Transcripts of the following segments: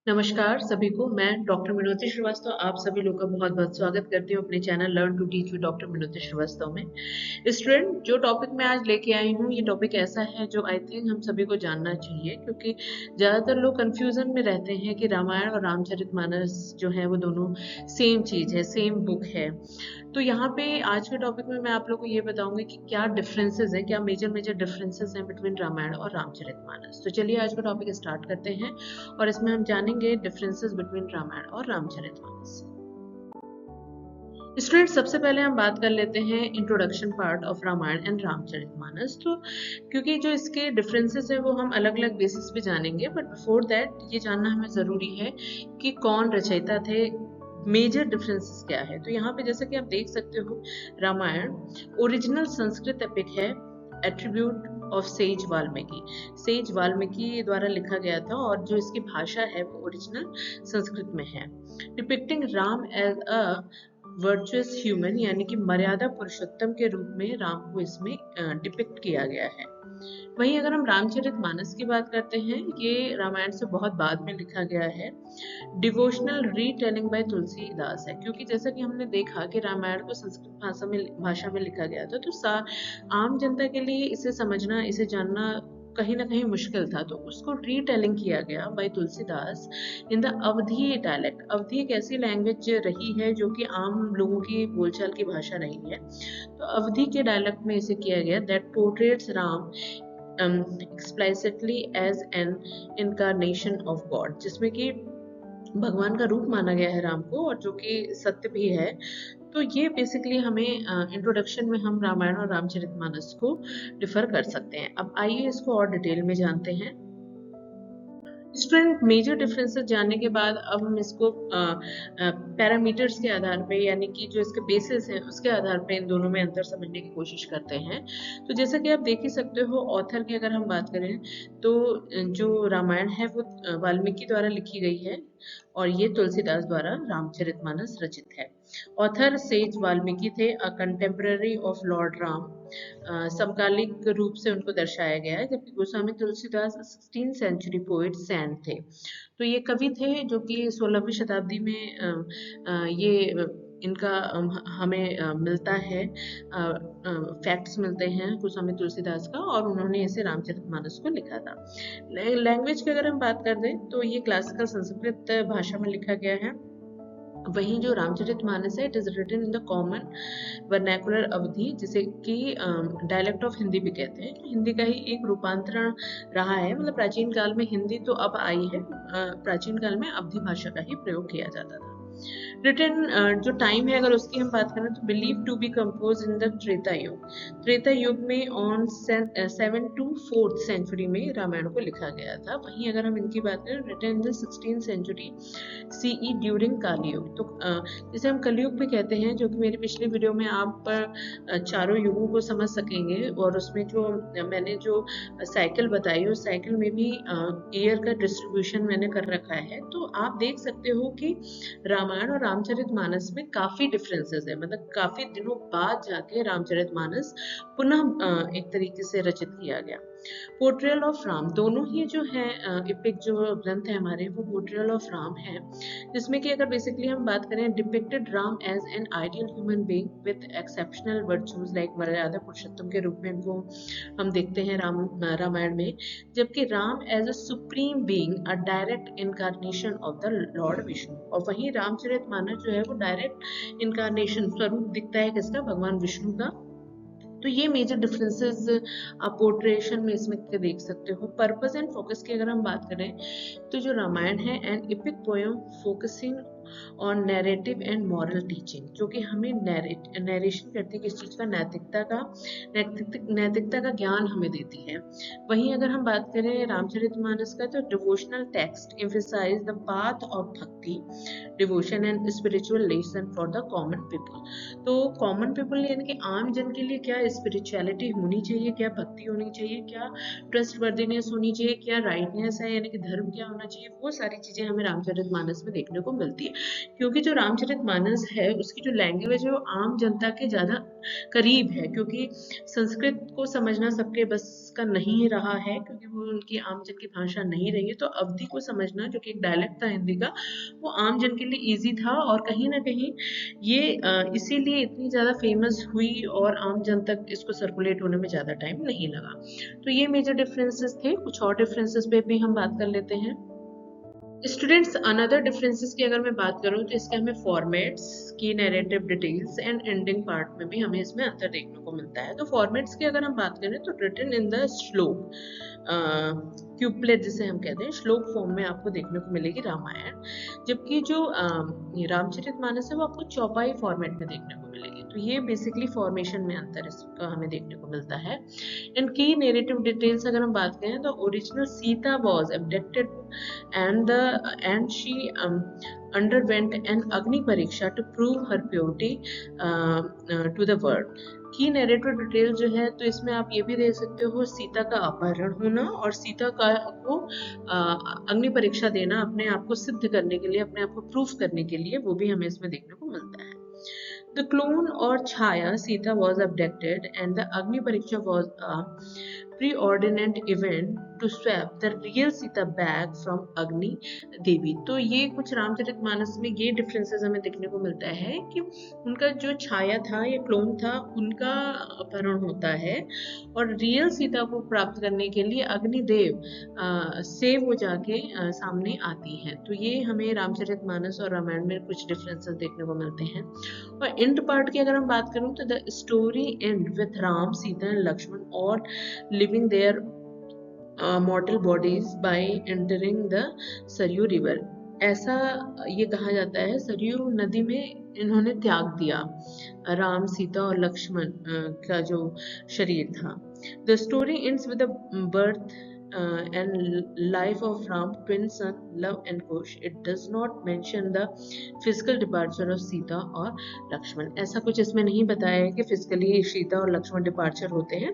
नमस्कार सभी को। मैं डॉक्टर मिनोती श्रीवास्तव आप सभी लोग का बहुत बहुत स्वागत करती हूँ अपने channel learn to teach with doctor Minoti Srivastava में। स्टूडेंट, जो टॉपिक मैं आज लेके आई हूँ, ये टॉपिक ऐसा है जो आई थिंक हम सभी को जानना चाहिए, क्योंकि ज़्यादातर लोग कंफ्यूजन में रहते हैं कि रामायण और रामचरितमानस जो है वो दोनों सेम चीज़ है, सेम बुक है। तो यहाँ पे आज के टॉपिक में मैं आप लोगों को ये बताऊंगी कि क्या डिफरेंसेस हैं, क्या मेजर मेजर डिफरेंसेस हैं बिटवीन रामायण और रामचरितमानस। तो चलिए आज का टॉपिक स्टार्ट करते हैं और इसमें हम जानेंगे डिफरेंसेस बिटवीन रामायण और रामचरितमानस। स्टूडेंट, सबसे पहले हम बात कर लेते हैं introduction part of Ramayan and Ramcharitmanas. तो क्योंकि जो इसके डिफरेंसेस है वो हम अलग अलग बेसिस पे जानेंगे, बट बिफोर दैट ये जानना हमें ज़रूरी है कि कौन रचयिता थे, मेजर डिफरेंसेस क्या है। तो यहाँ पे जैसा कि आप देख सकते हो, रामायण ओरिजिनल संस्कृत एपिक है, attribute of says Valmiki. Says Valmiki द्वारा लिखा गया था और जो इसकी भाषा है वो ओरिजिनल संस्कृत में है। Depicting Ram as a virtuous human, यानी कि मर्यादा पुरुषोत्तम के रूप में राम को इसमें डिपिक्ट किया गया है। वहीं अगर हम रामचरितमानस की बात करते हैं, ये रामायण से बहुत बाद में लिखा गया है। डिवोशनल रीटेलिंग बाय तुलसीदास है, क्योंकि जैसा कि हमने देखा कि रामायण को संस्कृत भाषा में लिखा गया था, तो आम जनता के लिए इसे समझना, इसे जानना कहीं ना कहीं मुश्किल था, तो उसको रीटेलिंग किया गया by Tulsidas in the Awadhi dialect. Awadhi एक ऐसी लैंग्वेज रही है जो कि आम लोगों की बोलचाल की भाषा रही है, तो अवधी के डायलेक्ट में इसे किया गया। That portraits Ram explicitly as an incarnation of God, जिसमें कि भगवान का रूप माना गया है राम को, और जो कि सत्य भी है। तो ये बेसिकली हमें इंट्रोडक्शन में हम रामायण और रामचरितमानस को डिफर कर सकते हैं। अब आइए इसको और डिटेल में जानते हैं। स्टूडेंट, मेजर डिफरेंसेस जानने के बाद अब हम इसको पैरामीटर्स के आधार पे, यानी कि जो इसके बेसिस हैं उसके आधार पे इन दोनों में अंतर समझने की कोशिश करते हैं। तो जैसा कि आप देख ही सकते हो, ऑथर की अगर हम बात करें तो जो रामायण है वो वाल्मीकि द्वारा लिखी गई है और ये तुलसीदास द्वारा रामचरितमानस रचित है। ऑथर सेज वाल्मीकि थे, a contemporary of lord Ram. समकालिक रूप से उनको दर्शाया गया है, जबकि Goswami Tulsidas 16th century poet saint थे। तो ये कवि थे जो कि 16वीं शताब्दी में ये इनका हमें मिलता है, फैक्ट्स मिलते हैं गोस्वामी तुलसीदास का, और उन्होंने इसे रामचरितमानस को लिखा था। लैंग्वेज की अगर हम बात कर दें तो ये क्लासिकल संस्कृत भाषा में लिखा गया है। वहीं जो रामचरितमानस है, it is written in the common vernacular Awadhi, जिसे कि डायलेक्ट ऑफ हिंदी भी कहते हैं। हिंदी का ही एक रूपांतरण रहा है, मतलब प्राचीन काल में हिंदी तो अब आई है, प्राचीन काल में अवधी भाषा का ही प्रयोग किया जाता था। रिटन जो टाइम है अगर उसकी हम बात करें तो believe to be compose in the Treta Yuga. Treta युग में ऑन 7 to 4th सेंचुरी में रामायण को लिखा गया था। वहीं अगर हम इनकी बात करें, written in the 16th century CE during Kalyug. तो जिसे हम कलयुग भी कहते हैं, जो कि मेरी पिछली वीडियो में आप चारों युगों को समझ सकेंगे, और उसमें जो मैंने जो साइकिल बताई उस साइकिल में भी ईयर का डिस्ट्रीब्यूशन मैंने कर रखा है। तो आप देख सकते हो कि रामायण और रामचरितमानस में काफी डिफरेंसेस है, मतलब काफी दिनों बाद जाके रामचरितमानस पुनः एक तरीके से रचित किया गया। पोर्ट्रेयल ऑफ राम, दोनों ही जो है एपिक जो ग्रंथ है हमारे, वो पोर्ट्रेयल ऑफ राम है, जिसमें कि अगर बेसिकली हम बात करें, depicted Ram as an ideal human being with exceptional virtues like maryada purushottam के रूप में इनको हम देखते हैं रामायण में, जबकि Ram as a supreme being, a direct incarnation of the lord Vishnu. और वहीं रामचरितमानस जो है वो डायरेक्ट इनकारनेशन, स्वरूप दिखता है किसका, भगवान विष्णु का। तो ये मेजर डिफरेंसेस आप पोर्ट्रेशन में इसमें देख सकते हो। पर्पस एंड फोकस की अगर हम बात करें तो जो रामायण है, an epic poem focusing on narrative and moral teaching, जो कि हमें नैरेशन करती है किस चीज का, नैतिकता का ज्ञान हमें देती है। वहीं अगर हम बात करें रामचरितमानस का, तो devotional text emphasise the path of bhakti, devotion and spiritual lesson for the common people. तो कॉमन पीपल यानी कि आम जन के लिए क्या स्पिरिचुअलिटी होनी चाहिए, क्या भक्ति होनी चाहिए, क्या ट्रस्टवर्दीनेस होनी चाहिए, क्या राइटनेस है, यानी कि धर्म क्या होना चाहिए, वो सारी चीजें हमें रामचरितमानस में देखने को मिलती है। क्योंकि जो रामचरितमानस है उसकी जो लैंग्वेज है वो आम जनता के ज़्यादा करीब है, क्योंकि संस्कृत को समझना सबके बस का नहीं रहा है, क्योंकि वो उनकी आम जन की भाषा नहीं रही है। तो अवधी को समझना, जो कि एक डायलेक्ट था हिंदी का, वो आम जन के लिए ईजी था, और कहीं ना कहीं ये इसीलिए इतनी ज़्यादा फेमस हुई और आम जन तक इसको सर्कुलेट होने में ज़्यादा टाइम नहीं लगा। तो ये मेजर डिफरेंसेस थे। कुछ और डिफरेंसेस पे भी हम बात कर लेते हैं। स्टूडेंट्स, अनदर डिफरेंसेस की अगर मैं बात करूं तो इसके हमें फॉर्मेट्स की, narrative details and ending part में भी हमें इसमें अंतर देखने को मिलता है। तो फॉर्मेट्स की अगर हम बात करें तो रिटन इन द श्लोक, क्यूपलेट जिसे हम कहते हैं, श्लोक फॉर्म में आपको देखने को मिलेगी रामायण, जबकि जो रामचरितमानस है वो आपको चौपाई फॉर्मेट में देखने को मिलेगी। तो ये बेसिकली फॉर्मेशन में अंतर इसका हमें देखने को मिलता है। इन की नेरेटिव डिटेल्स अगर हम बात करें तो original Sita was abducted and she underwent an Agni Pariksha to prove her purity to the world. की नैरेटिव डिटेल जो है, तो इसमें आप ये भी देख सकते हो सीता का अपहरण होना और सीता का को अग्नि परीक्षा देना, अपने आप को सिद्ध करने के लिए, अपने आप को प्रूफ करने के लिए, वो भी हमें इसमें देखने को मिलता है। The clone or Chaya Sita was abducted, and the Agni Pariksha was a preordinate event to swap the real Sita back from Agni देवी। तो ये कुछ रामचरितमानस में ये डिफरेंसेस हमें देखने को मिलता है कि उनका जो छाया था या क्लोन था, उनका अपहरण होता है और रियल सीता को प्राप्त करने के लिए अग्निदेव से वो जाके सामने आती हैं। तो ये हमें रामचरितमानस और रामायण में कुछ डिफरेंसेस देखने को मिलते हैं। और एंड पार्ट की अगर हम बात करूं तो the story end with Ram, Sita and Lakshman और leaving their mortal bodies by entering the Sarayu river. ऐसा ये कहा जाता है, सरयू नदी में इन्होंने त्याग दिया राम, सीता और लक्ष्मण का जो शरीर था। The story ends with the birth and life of Ram, twin son, love and Kush. It does not mention the physical departure of Sita और लक्ष्मण। ऐसा कुछ इसमें नहीं बताया है कि फिजिकली सीता और लक्ष्मण डिपार्चर होते हैं,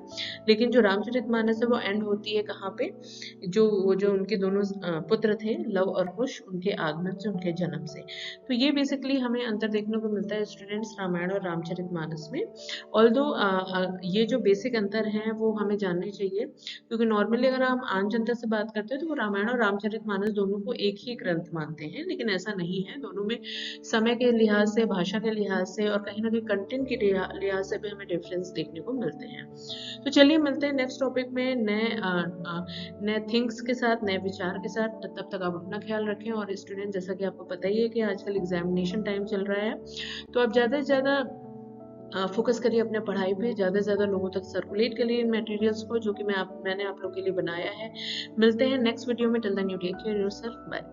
लेकिन जो रामचरितमानस है वो एंड होती है कहाँ पे, जो उनके दोनों पुत्र थे, लव और कुश, उनके आगमन से, उनके जन्म से। तो ये बेसिकली हमें अंतर देखने को मिलता है स्टूडेंट्स रामायण और रामचरितमानस में। ऑल्दो ये जो बेसिक अंतर हैं वो हमें जानने चाहिए, क्योंकि नॉर्मली अगर हम आम जनता से बात करते हैं तो वो रामायण और रामचरितमानस दोनों को एक ही ग्रंथ मानते हैं, लेकिन ऐसा नहीं है। दोनों में समय के लिहाज से, भाषा के लिहाज से और कहीं ना कहीं कंटेंट के लिहाज से भी हमें डिफरेंस देखने को मिलते हैं। तो चलिए मिलते हैं नेक्स्ट टॉपिक में नए थिंग्स के साथ, नए विचार के साथ। तब तक आप अपना ख्याल रखें। और स्टूडेंट, जैसा कि आपको पता ही है कि आजकल एग्जामिनेशन टाइम चल रहा है, तो आप ज़्यादा से ज़्यादा फोकस करिए अपने पढ़ाई पे, ज़्यादा से ज़्यादा लोगों तक सर्कुलेट करिए इन मटेरियल्स को जो कि मैंने आप लोगों के लिए बनाया है। मिलते हैं नेक्स्ट वीडियो में। Till then you take care yourself, bye.